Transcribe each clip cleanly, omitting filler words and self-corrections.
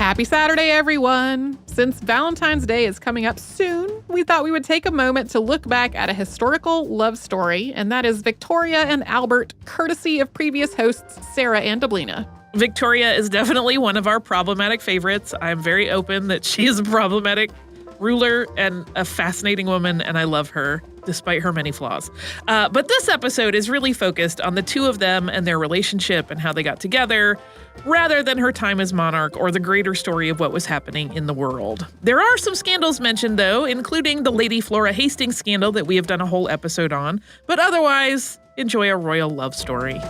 Happy Saturday, everyone! Since Valentine's Day is coming up soon, we thought we would take a moment to look back at a historical love story, and that is Victoria and Albert, courtesy of previous hosts Sarah and Deblina. Victoria is definitely one of our problematic favorites. I'm very open that she is a problematic ruler and a fascinating woman, and I love her, despite her many flaws. But this episode is really focused on the two of them and their relationship and how they got together, rather than her time as monarch or the greater story of what was happening in the world. There are some scandals mentioned, though, including the Lady Flora Hastings scandal that we have done a whole episode on, but otherwise, enjoy a royal love story.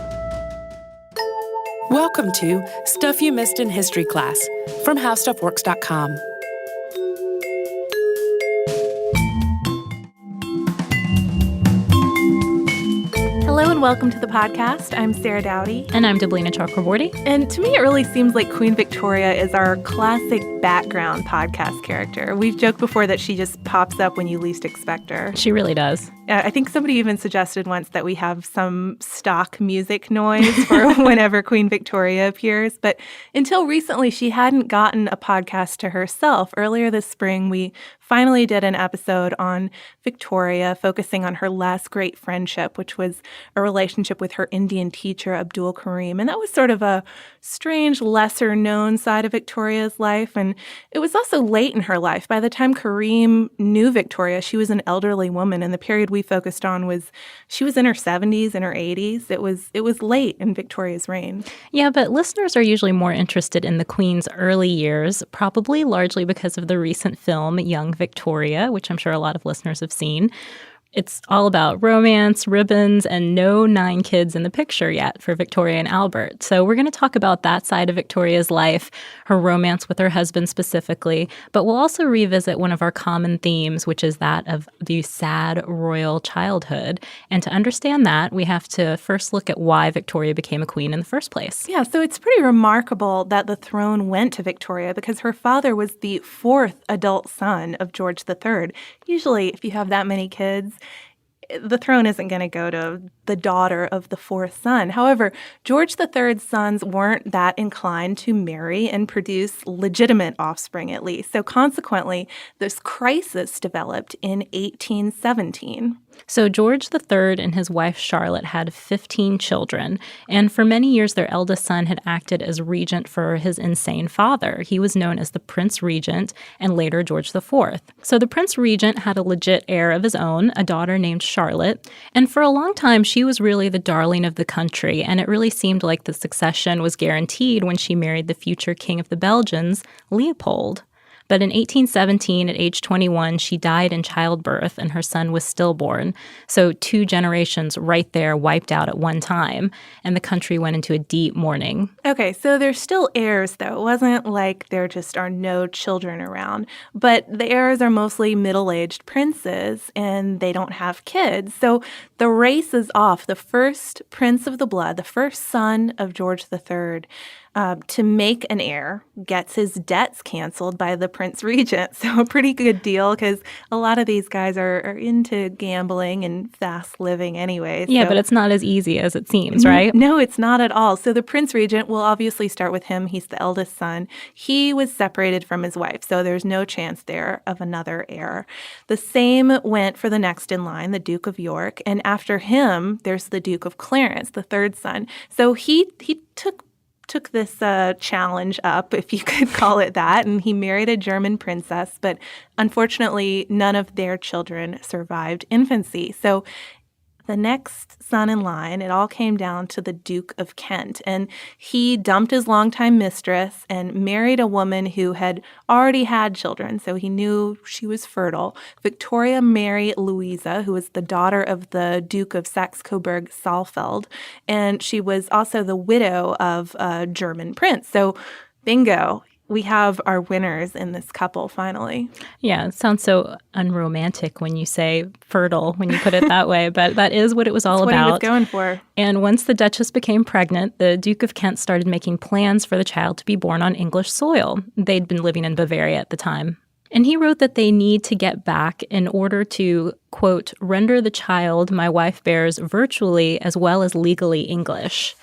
Welcome to Stuff You Missed in History Class from HowStuffWorks.com. Hello and welcome to the podcast. I'm Sarah Dowdy. And I'm Deblina Chakraborty. And to me, it really seems like Queen Victoria is our classic background podcast character. We've joked before that she just pops up when you least expect her. She really does. I think somebody even suggested once that we have some stock music noise for whenever Queen Victoria appears. But until recently, she hadn't gotten a podcast to herself. Earlier this spring, we finally did an episode on Victoria, focusing on her last great friendship, which was a relationship with her Indian teacher, Abdul Karim. And that was sort of a strange, lesser-known side of Victoria's life. And it was also late in her life. By the time Karim knew Victoria, she was an elderly woman, and the period we focused on was she was in her 70s and her 80s. It was late in Victoria's reign. Yeah, but listeners are usually more interested in the Queen's early years, probably largely because of the recent film Young Victoria, which I'm sure a lot of listeners have seen. It's all about romance, ribbons, and no 9 kids in the picture yet for Victoria and Albert. So we're going to talk about that side of Victoria's life, her romance with her husband specifically, but we'll also revisit one of our common themes, which is that of the sad royal childhood. And to understand that, we have to first look at why Victoria became a queen in the first place. Yeah, so it's pretty remarkable that the throne went to Victoria because her father was the 4th adult son of George III. Usually, if you have that many kids, the throne isn't going to go to the daughter of the 4th son. However, George III's sons weren't that inclined to marry and produce legitimate offspring, at least. So consequently, this crisis developed in 1817. So George III and his wife Charlotte had 15 children, and for many years their eldest son had acted as regent for his insane father. He was known as the Prince Regent and later George IV. So the Prince Regent had a legit heir of his own, a daughter named Charlotte, and for a long time she was really the darling of the country, and it really seemed like the succession was guaranteed when she married the future king of the Belgians, Leopold. But in 1817, at age 21, she died in childbirth and her son was stillborn. So 2 generations right there wiped out at one time, and the country went into a deep mourning. Okay, so there's still heirs, though. It wasn't like there just are no children around. But the heirs are mostly middle-aged princes, and they don't have kids. So the race is off. The first prince of the blood, the first son of George III, to make an heir, gets his debts canceled by the Prince Regent. So a pretty good deal because a lot of these guys are into gambling and fast living anyway. Yeah, but it's not as easy as it seems, right? No, it's not at all. So the Prince Regent, will obviously start with him. He's the eldest son. He was separated from his wife, so there's no chance there of another heir. The same went for the next in line, the Duke of York. And after him, there's the Duke of Clarence, the 3rd son. So he took this challenge up, if you could call it that, and he married a German princess, but unfortunately, none of their children survived infancy. So the next son in line, it all came down to the Duke of Kent, and he dumped his longtime mistress and married a woman who had already had children, so he knew she was fertile. Victoria married Louisa, who was the daughter of the Duke of Saxe-Coburg-Saalfeld, and she was also the widow of a German prince. So bingo. We have our winners in this couple, finally. Yeah, it sounds so unromantic when you say fertile, when you put it that way, but that is what it was all about. That's what he was going for. And once the Duchess became pregnant, the Duke of Kent started making plans for the child to be born on English soil. They'd been living in Bavaria at the time. And he wrote that they need to get back in order to, quote, render the child my wife bears virtually as well as legally English.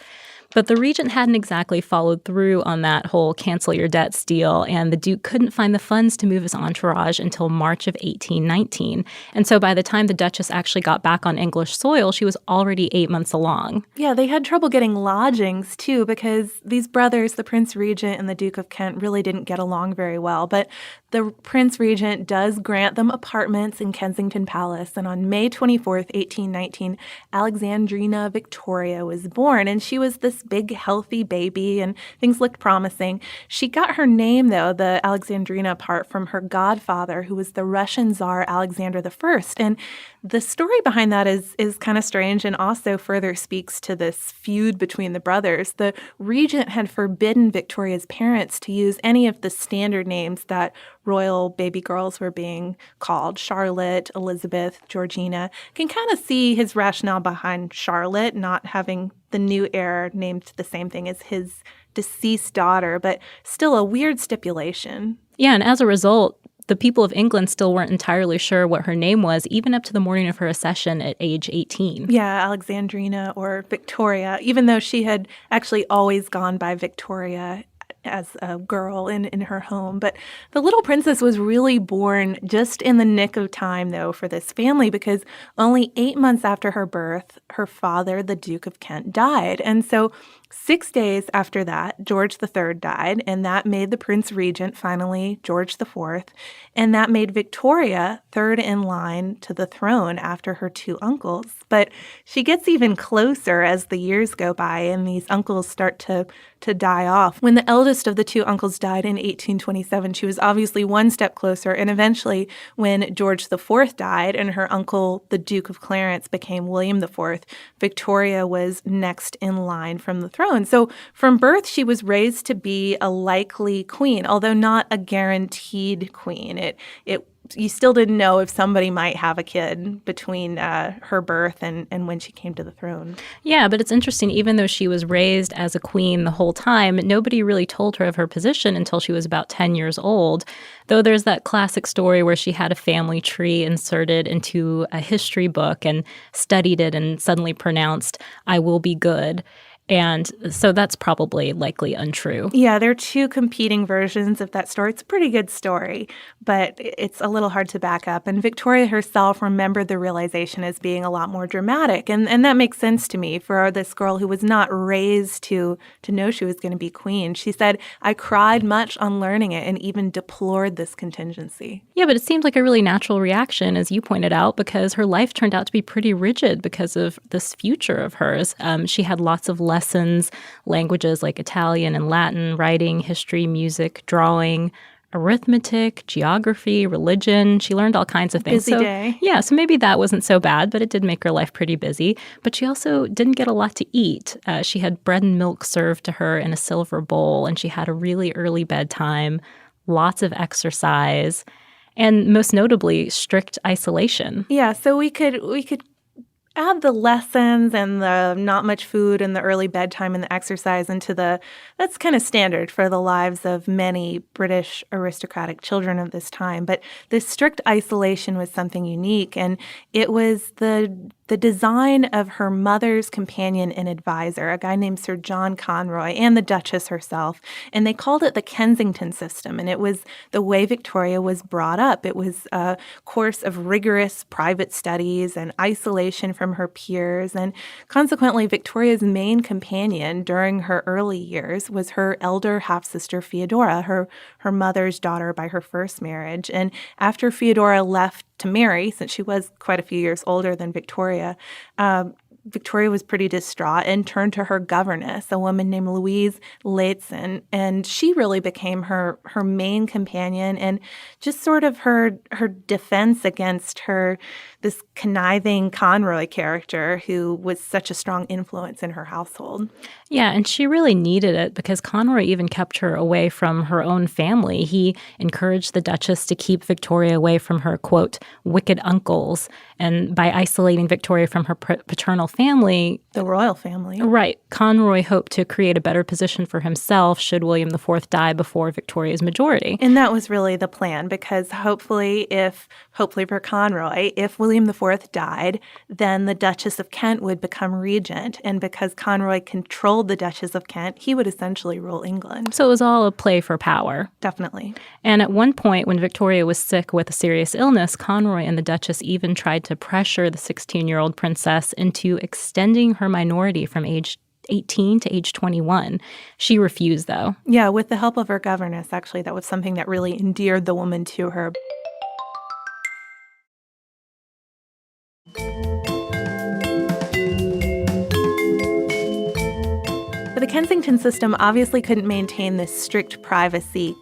But the regent hadn't exactly followed through on that whole cancel your debts deal, and the Duke couldn't find the funds to move his entourage until March of 1819. And so by the time the Duchess actually got back on English soil, she was already 8 months along. Yeah, they had trouble getting lodgings, too, because these brothers, the Prince Regent and the Duke of Kent, really didn't get along very well. But the Prince Regent does grant them apartments in Kensington Palace. And on May 24th, 1819, Alexandrina Victoria was born. And she was this big, healthy baby, and things looked promising. She got her name, though, the Alexandrina part, from her godfather, who was the Russian Tsar Alexander I. And the story behind that is kind of strange and also further speaks to this feud between the brothers. The regent had forbidden Victoria's parents to use any of the standard names that royal baby girls were being called. Charlotte, Elizabeth, Georgina. Can kind of see his rationale behind Charlotte not having the new heir named the same thing as his deceased daughter, but still a weird stipulation. Yeah, and as a result, the people of England still weren't entirely sure what her name was, even up to the morning of her accession at age 18. Yeah, Alexandrina or Victoria, even though she had actually always gone by Victoria as a girl in her home. But the little princess was really born just in the nick of time, though, for this family, because only 8 months after her birth, her father, the Duke of Kent, died. And so 6 days after that, George III died, and that made the Prince Regent finally George IV, and that made Victoria third in line to the throne after her two uncles. But she gets even closer as the years go by and these uncles start to die off. When the eldest of the two uncles died in 1827, she was obviously one step closer, and eventually when George IV died and her uncle, the Duke of Clarence, became William IV, Victoria was next in line from the throne. So from birth, she was raised to be a likely queen, although not a guaranteed queen. You still didn't know if somebody might have a kid between her birth and when she came to the throne. Yeah, but it's interesting. Even though she was raised as a queen the whole time, nobody really told her of her position until she was about 10 years old. Though there's that classic story where she had a family tree inserted into a history book and studied it and suddenly pronounced, "I will be good." And so that's probably likely untrue. Yeah, there are two competing versions of that story. It's a pretty good story, but it's a little hard to back up. And Victoria herself remembered the realization as being a lot more dramatic. And that makes sense to me for this girl who was not raised to know she was going to be queen. She said, "I cried much on learning it and even deplored this contingency." Yeah, but it seemed like a really natural reaction, as you pointed out, because her life turned out to be pretty rigid because of this future of hers. She had lots of lessons, languages like Italian and Latin, writing, history, music, drawing, arithmetic, geography, religion. She learned all kinds of things. Busy day. Yeah, so maybe that wasn't so bad, but it did make her life pretty busy. But she also didn't get a lot to eat. She had bread and milk served to her in a silver bowl, and she had a really early bedtime, lots of exercise, and most notably, strict isolation. Yeah, so we could add the lessons and the not much food and the early bedtime and the exercise into that's kind of standard for the lives of many British aristocratic children of this time. But this strict isolation was something unique, and it was the design of her mother's companion and advisor, a guy named Sir John Conroy, and the Duchess herself. And they called it the Kensington system, and it was the way Victoria was brought up. It was a course of rigorous private studies and isolation from her peers. And consequently, Victoria's main companion during her early years was her elder half-sister Feodora, her mother's daughter by her first marriage. And after Feodora left to marry, since she was quite a few years older than Victoria, Victoria was pretty distraught and turned to her governess, a woman named Louise Latson, and she really became her main companion and just sort of her defense against this conniving Conroy character who was such a strong influence in her household. Yeah, and she really needed it because Conroy even kept her away from her own family. He encouraged the Duchess to keep Victoria away from her, quote, wicked uncles. And by isolating Victoria from her paternal family— the royal family. Right. Conroy hoped to create a better position for himself should William IV die before Victoria's majority. And that was really the plan, because hopefully for Conroy, if William IV died, then the Duchess of Kent would become regent. And because Conroy controlled the Duchess of Kent, he would essentially rule England. So it was all a play for power. Definitely. And at one point, when Victoria was sick with a serious illness, Conroy and the Duchess even tried to pressure the 16-year-old princess into extending her minority from age 18 to age 21. She refused, though. Yeah, with the help of her governess, actually, that was something that really endeared the woman to her. But the Kensington system obviously couldn't maintain this strict privacy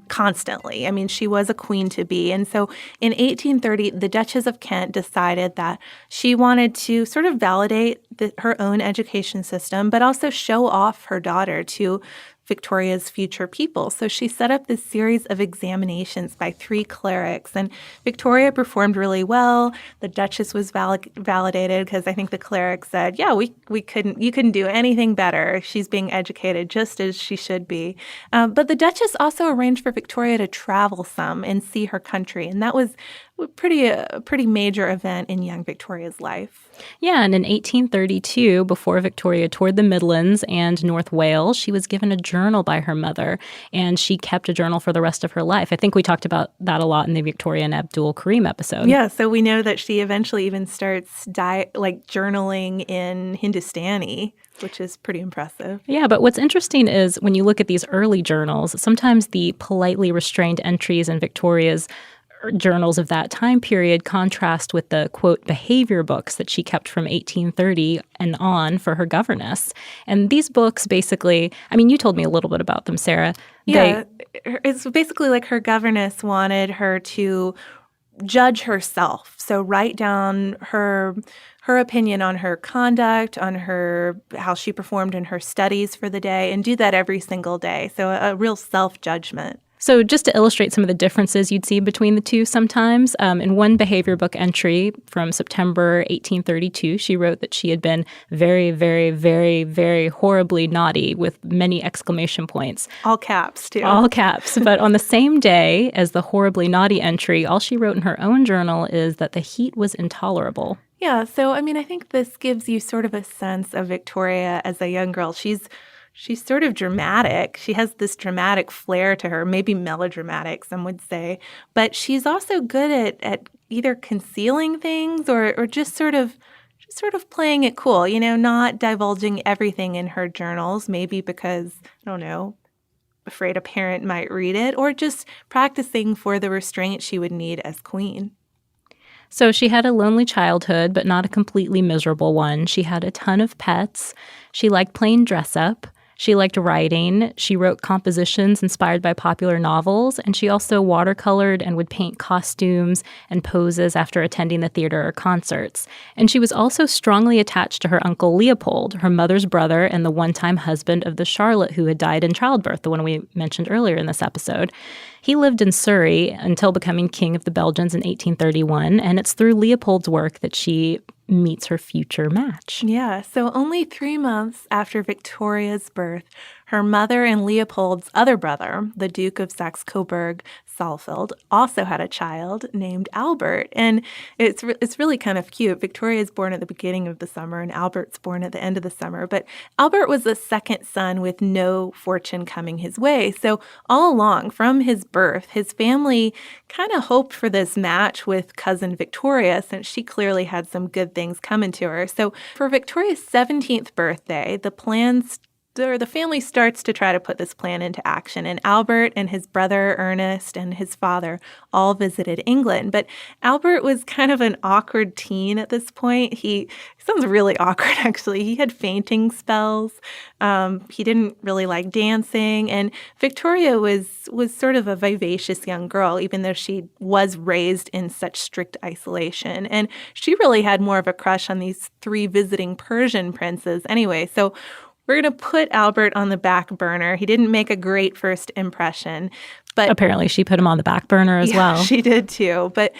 constantly. I mean, she was a queen-to-be. And so in 1830, the Duchess of Kent decided that she wanted to sort of validate her own education system, but also show off her daughter to Victoria's future people. So she set up this series of examinations by 3 clerics, and Victoria performed really well. The Duchess was validated because I think the clerics said, yeah, you couldn't do anything better. She's being educated just as she should be. But the Duchess also arranged for Victoria to travel some and see her country, and that was a pretty major event in young Victoria's life. Yeah, and in 1832, before Victoria toured the Midlands and North Wales, she was given a journal by her mother, and she kept a journal for the rest of her life. I think we talked about that a lot in the Victoria and Abdul Karim episode. Yeah, so we know that she eventually even starts journaling in Hindustani, which is pretty impressive. Yeah, but what's interesting is when you look at these early journals, sometimes the politely restrained entries in Victoria's journals of that time period contrast with the, quote, behavior books that she kept from 1830 and on for her governess. And these books basically, I mean, you told me a little bit about them, Sarah. Yeah, it's basically like her governess wanted her to judge herself. So write down her opinion on her conduct, on how she performed in her studies for the day, and do that every single day. So a real self-judgment. So just to illustrate some of the differences you'd see between the two sometimes, in one behavior book entry from September 1832, she wrote that she had been very, very, very, very horribly naughty with many exclamation points. All caps, too. All caps. But on the same day as the horribly naughty entry, all she wrote in her own journal is that the heat was intolerable. Yeah, so, I mean, I think this gives you sort of a sense of Victoria as a young girl. She's sort of dramatic. She has this dramatic flair to her, maybe melodramatic, some would say. But she's also good at either concealing things or just sort of playing it cool, not divulging everything in her journals, maybe because, I don't know, afraid a parent might read it, or just practicing for the restraint she would need as queen. So she had a lonely childhood, but not a completely miserable one. She had a ton of pets. She liked playing dress-up. She liked writing. She wrote compositions inspired by popular novels, and she also watercolored and would paint costumes and poses after attending the theater or concerts. And she was also strongly attached to her uncle Leopold, her mother's brother and the one-time husband of the Charlotte who had died in childbirth, the one we mentioned earlier in this episode. He lived in Surrey until becoming king of the Belgians in 1831, and it's through Leopold's work that she meets her future match. Yeah, so only 3 months after Victoria's birth, her mother and Leopold's other brother, the Duke of Saxe-Coburg-Saalfeld, also had a child named Albert. And it's really kind of cute. Victoria's born at the beginning of the summer and Albert's born at the end of the summer. But Albert was the second son with no fortune coming his way. So all along, from his birth, his family kind of hoped for this match with cousin Victoria, since she clearly had some good things coming to her. So for Victoria's 17th birthday, the family starts to try to put this plan into action, and Albert and his brother Ernest and his father all visited England. But Albert was kind of an awkward teen at this point. He sounds really awkward, actually. He had fainting spells. He didn't really like dancing, and Victoria was sort of a vivacious young girl, even though she was raised in such strict isolation. And she really had more of a crush on these 3 visiting Persian princes anyway. So We're going to put Albert on the back burner. He didn't make a great first impression. But apparently she put him on the back burner as well. She did too. But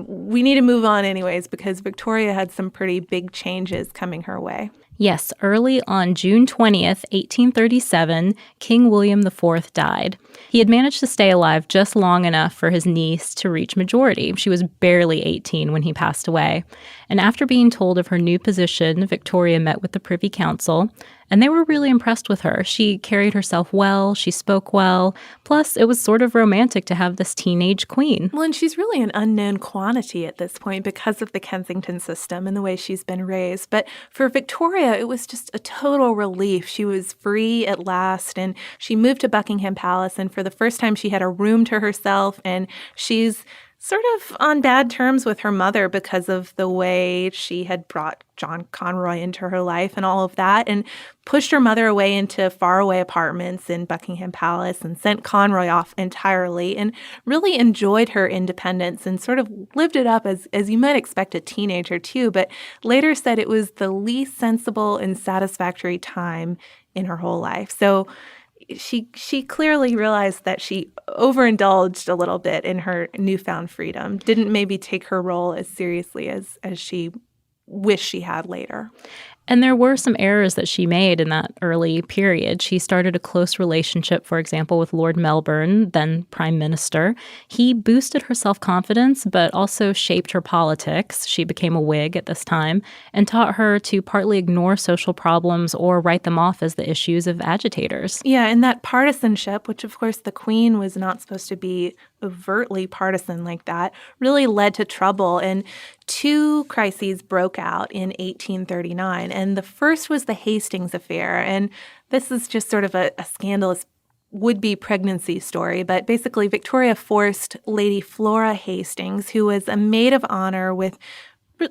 we need to move on anyways because Victoria had some pretty big changes coming her way. Yes, early on June 20th, 1837, King William IV died. He had managed to stay alive just long enough for his niece to reach majority. She was barely 18 when he passed away. And after being told of her new position, Victoria met with the Privy Council, and they were really impressed with her. She carried herself well, she spoke well, plus it was sort of romantic to have this teenage queen. Well, and she's really an unknown quantity at this point because of the Kensington system and the way she's been raised. But for Victoria, it was just a total relief. She was free at last, and she moved to Buckingham Palace, and for the first time she had a room to herself, and she's sort of on bad terms with her mother because of the way she had brought John Conroy into her life and all of that, and pushed her mother away into faraway apartments in Buckingham Palace and sent Conroy off entirely, and really enjoyed her independence and sort of lived it up as you might expect a teenager too, but later said it was the least sensible and satisfactory time in her whole life. So she clearly realized that she overindulged a little bit in her newfound freedom, didn't maybe take her role as seriously as she wished she had later. And there were some errors that she made in that early period. She started a close relationship, for example, with Lord Melbourne, then Prime Minister. He boosted her self-confidence, but also shaped her politics. She became a Whig at this time and taught her to partly ignore social problems or write them off as the issues of agitators. Yeah, and that partisanship, which of course the Queen was not supposed to be overtly partisan like that, really led to trouble. And two crises broke out in 1839. And the first was the Hastings affair. And this is just sort of a scandalous would-be pregnancy story. But basically, Victoria forced Lady Flora Hastings, who was a maid of honor with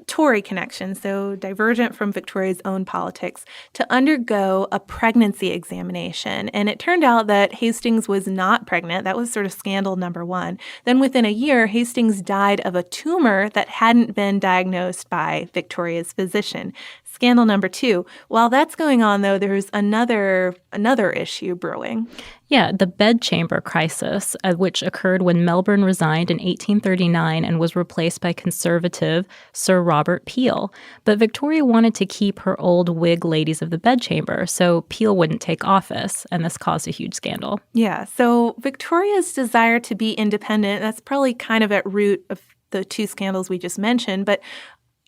Tory connections, so divergent from Victoria's own politics, to undergo a pregnancy examination. And it turned out that Hastings was not pregnant. That was sort of scandal number one. Then within a year, Hastings died of a tumor that hadn't been diagnosed by Victoria's physician. Scandal number two. While that's going on, though, there's another issue brewing. Yeah, the bedchamber crisis, which occurred when Melbourne resigned in 1839 and was replaced by conservative Sir Robert Peel. But Victoria wanted to keep her old Whig ladies of the bedchamber, so Peel wouldn't take office, and this caused a huge scandal. Yeah, so Victoria's desire to be independent, that's probably kind of at root of the two scandals we just mentioned, but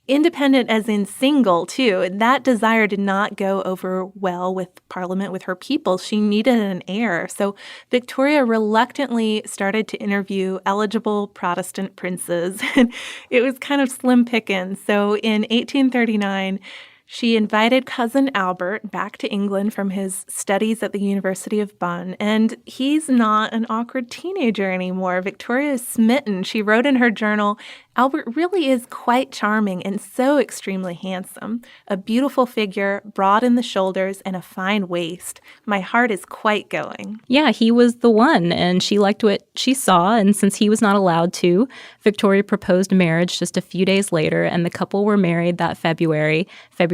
independent as in single, too. That desire did not go over well with Parliament, with her people. She needed an heir. So Victoria reluctantly started to interview eligible Protestant princes. And it was kind of slim pickings. So in 1839, she invited cousin Albert back to England from his studies at the University of Bonn, and he's not an awkward teenager anymore. Victoria is smitten. She wrote in her journal, "Albert really is quite charming and so extremely handsome. A beautiful figure, broad in the shoulders, and a fine waist. My heart is quite going." Yeah, he was the one, and she liked what she saw, and since he was not allowed to, Victoria proposed marriage just a few days later, and the couple were married that February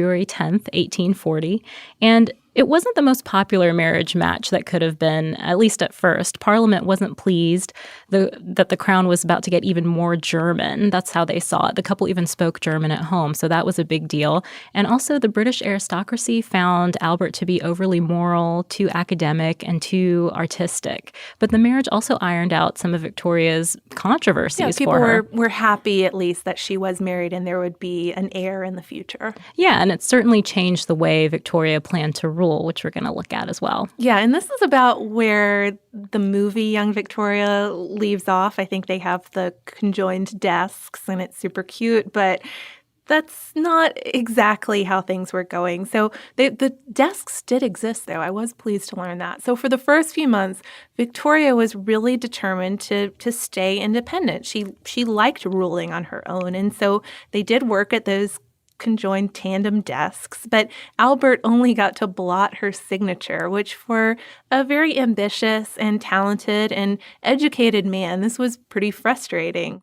10th, 1840, and it wasn't the most popular marriage match that could have been, at least at first. Parliament wasn't pleased that the crown was about to get even more German. That's how they saw it. The couple even spoke German at home, so that was a big deal. And also the British aristocracy found Albert to be overly moral, too academic, and too artistic. But the marriage also ironed out some of Victoria's controversies for her. People were happy, at least, that she was married and there would be an heir in the future. Yeah, and it certainly changed the way Victoria planned to rule, which we're going to look at as well. Yeah, and this is about where the movie Young Victoria leaves off. I think they have the conjoined desks and it's super cute, but that's not exactly how things were going. So the desks did exist, though. I was pleased to learn that. So for the first few months, Victoria was really determined to stay independent. She liked ruling on her own, and so they did work at those conjoined tandem desks, but Albert only got to blot her signature, which for a very ambitious and talented and educated man, this was pretty frustrating.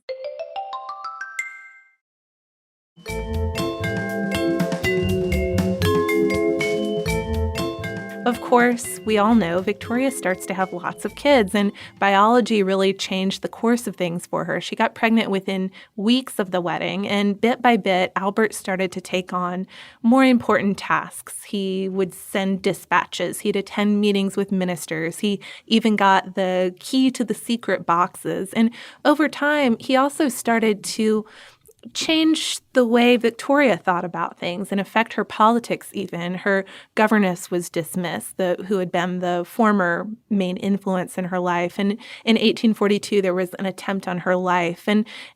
Of course, we all know Victoria starts to have lots of kids, and biology really changed the course of things for her. She got pregnant within weeks of the wedding, and bit by bit, Albert started to take on more important tasks. He would send dispatches. He'd attend meetings with ministers. He even got the key to the secret boxes. And over time, he also started to change the way Victoria thought about things and affect her politics even. Her governess was dismissed, who had been the former main influence in her life. And in 1842, there was an attempt on her life.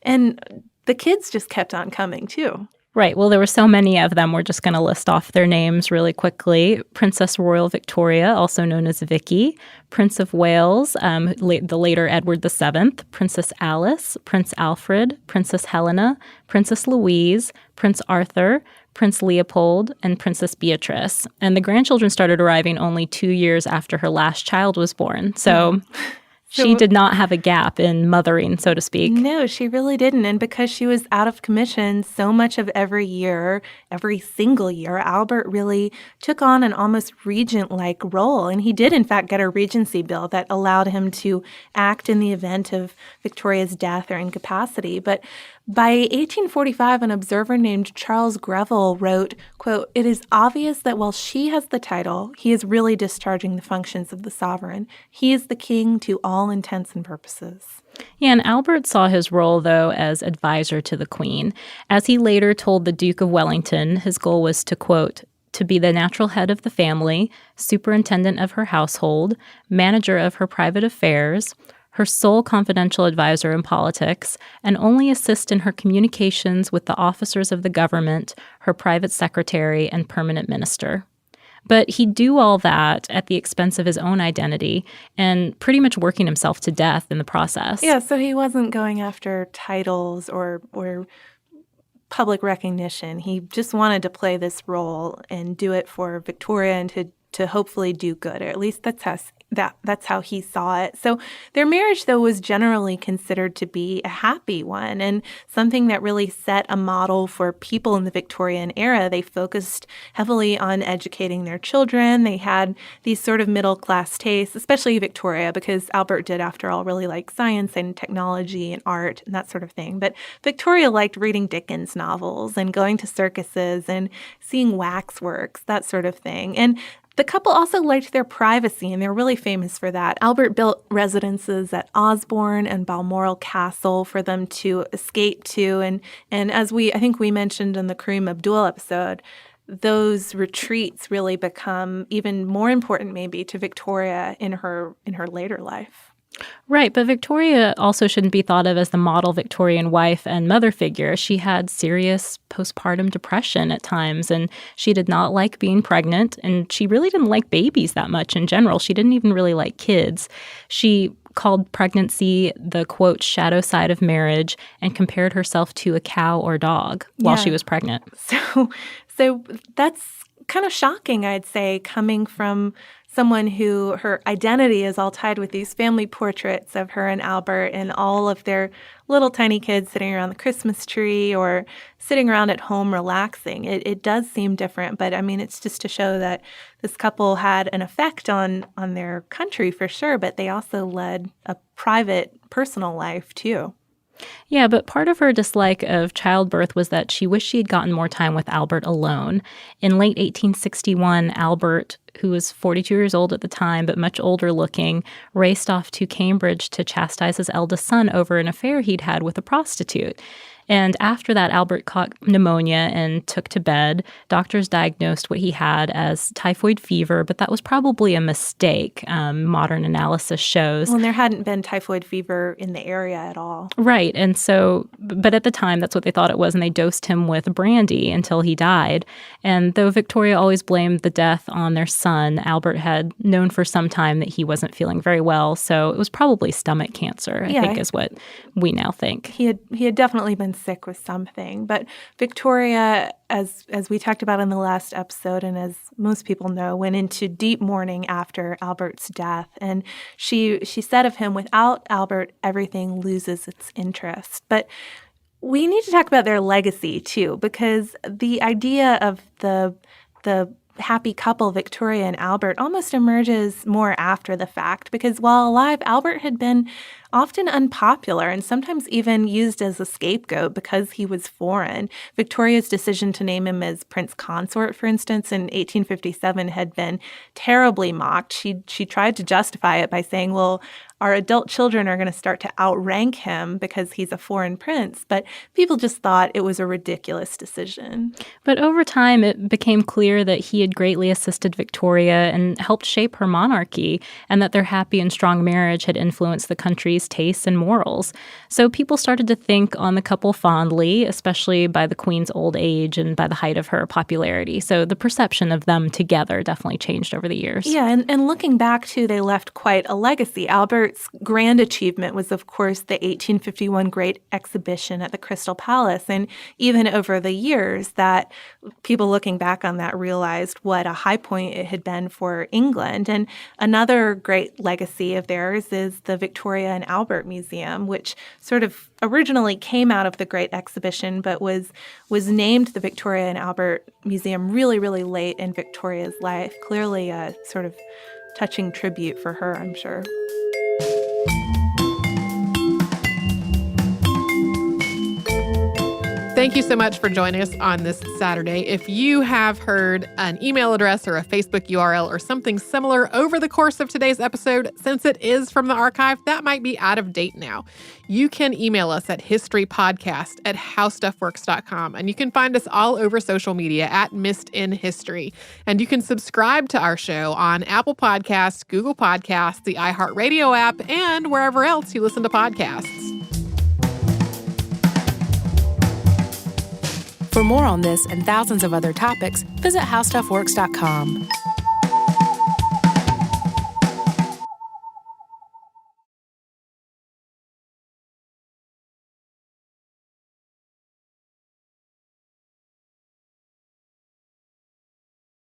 And the kids just kept on coming, too. Right. Well, there were so many of them. We're just going to list off their names really quickly. Princess Royal Victoria, also known as Vicky, Prince of Wales, the later Edward VII, Princess Alice, Prince Alfred, Princess Helena, Princess Louise, Prince Arthur, Prince Leopold, and Princess Beatrice. And the grandchildren started arriving only 2 years after her last child was born. So she did not have a gap in mothering, so to speak. No, she really didn't. And because she was out of commission so much of every year, every single year, Albert really took on an almost regent-like role. And he did, in fact, get a regency bill that allowed him to act in the event of Victoria's death or incapacity. But by 1845, an observer named Charles Greville wrote, quote, "It is obvious that while she has the title, he is really discharging the functions of the sovereign. He is the king to all intents and purposes." Yeah, and Albert saw his role, though, as advisor to the Queen. As he later told the Duke of Wellington, his goal was to, quote, "to be the natural head of the family, superintendent of her household, manager of her private affairs, her sole confidential advisor in politics, and only assist in her communications with the officers of the government, her private secretary, and permanent minister." But he'd do all that at the expense of his own identity and pretty much working himself to death in the process. Yeah, so he wasn't going after titles or public recognition. He just wanted to play this role and do it for Victoria and to hopefully do good, or at least that's how he saw it. So their marriage, though, was generally considered to be a happy one and something that really set a model for people in the Victorian era. They focused heavily on educating their children. They had these sort of middle-class tastes, especially Victoria, because Albert did, after all, really like science and technology and art and that sort of thing. But Victoria liked reading Dickens novels and going to circuses and seeing waxworks, that sort of thing. And the couple also liked their privacy, and they're really famous for that. Albert built residences at Osborne and Balmoral Castle for them to escape to. And as I think we mentioned in the Kareem Abdul episode, those retreats really become even more important maybe to Victoria in her later life. Right, but Victoria also shouldn't be thought of as the model Victorian wife and mother figure. She had serious postpartum depression at times, and she did not like being pregnant, and she really didn't like babies that much in general. She didn't even really like kids. She called pregnancy the, quote, shadow side of marriage and compared herself to a cow or dog while she was pregnant. So that's kind of shocking, I'd say, coming from someone who her identity is all tied with these family portraits of her and Albert and all of their little tiny kids sitting around the Christmas tree or sitting around at home relaxing. It does seem different, but I mean, it's just to show that this couple had an effect on their country for sure, but they also led a private, personal life too. Yeah, but part of her dislike of childbirth was that she wished she had gotten more time with Albert alone. In late 1861, Albert, who was 42 years old at the time but much older looking, raced off to Cambridge to chastise his eldest son over an affair he'd had with a prostitute. And after that, Albert caught pneumonia and took to bed. Doctors diagnosed what he had as typhoid fever, but that was probably a mistake, modern analysis shows. Well, there hadn't been typhoid fever in the area at all. Right. And so, but at the time, that's what they thought it was, and they dosed him with brandy until he died. And though Victoria always blamed the death on their son, Albert had known for some time that he wasn't feeling very well, so it was probably stomach cancer, I think is what we now think. He had definitely been sick with something. But Victoria, as we talked about in the last episode, and as most people know, went into deep mourning after Albert's death. And she said of him, without Albert, everything loses its interest. But we need to talk about their legacy, too, because the idea of the happy couple, Victoria and Albert, almost emerges more after the fact because while alive, Albert had been often unpopular and sometimes even used as a scapegoat because he was foreign. Victoria's decision to name him as Prince Consort, for instance, in 1857 had been terribly mocked. She tried to justify it by saying, well, our adult children are going to start to outrank him because he's a foreign prince. But people just thought it was a ridiculous decision. But over time, it became clear that he had greatly assisted Victoria and helped shape her monarchy, and that their happy and strong marriage had influenced the country's tastes and morals. So people started to think on the couple fondly, especially by the Queen's old age and by the height of her popularity. So the perception of them together definitely changed over the years. Yeah, and looking back, too, they left quite a legacy. Albert's grand achievement was, of course, the 1851 Great Exhibition at the Crystal Palace. And even over the years, that people looking back on that realized what a high point it had been for England. And another great legacy of theirs is the Victoria and Albert Museum, which sort of originally came out of the Great Exhibition, but was named the Victoria and Albert Museum really, really late in Victoria's life. Clearly a sort of touching tribute for her, I'm sure. Thank you so much for joining us on this Saturday. If you have heard an email address or a Facebook URL or something similar over the course of today's episode, since it is from the archive, that might be out of date now. You can email us at historypodcast@howstuffworks.com, and you can find us all over social media at Missed in History. And you can subscribe to our show on Apple Podcasts, Google Podcasts, the iHeartRadio app, and wherever else you listen to podcasts. For more on this and thousands of other topics, visit howstuffworks.com.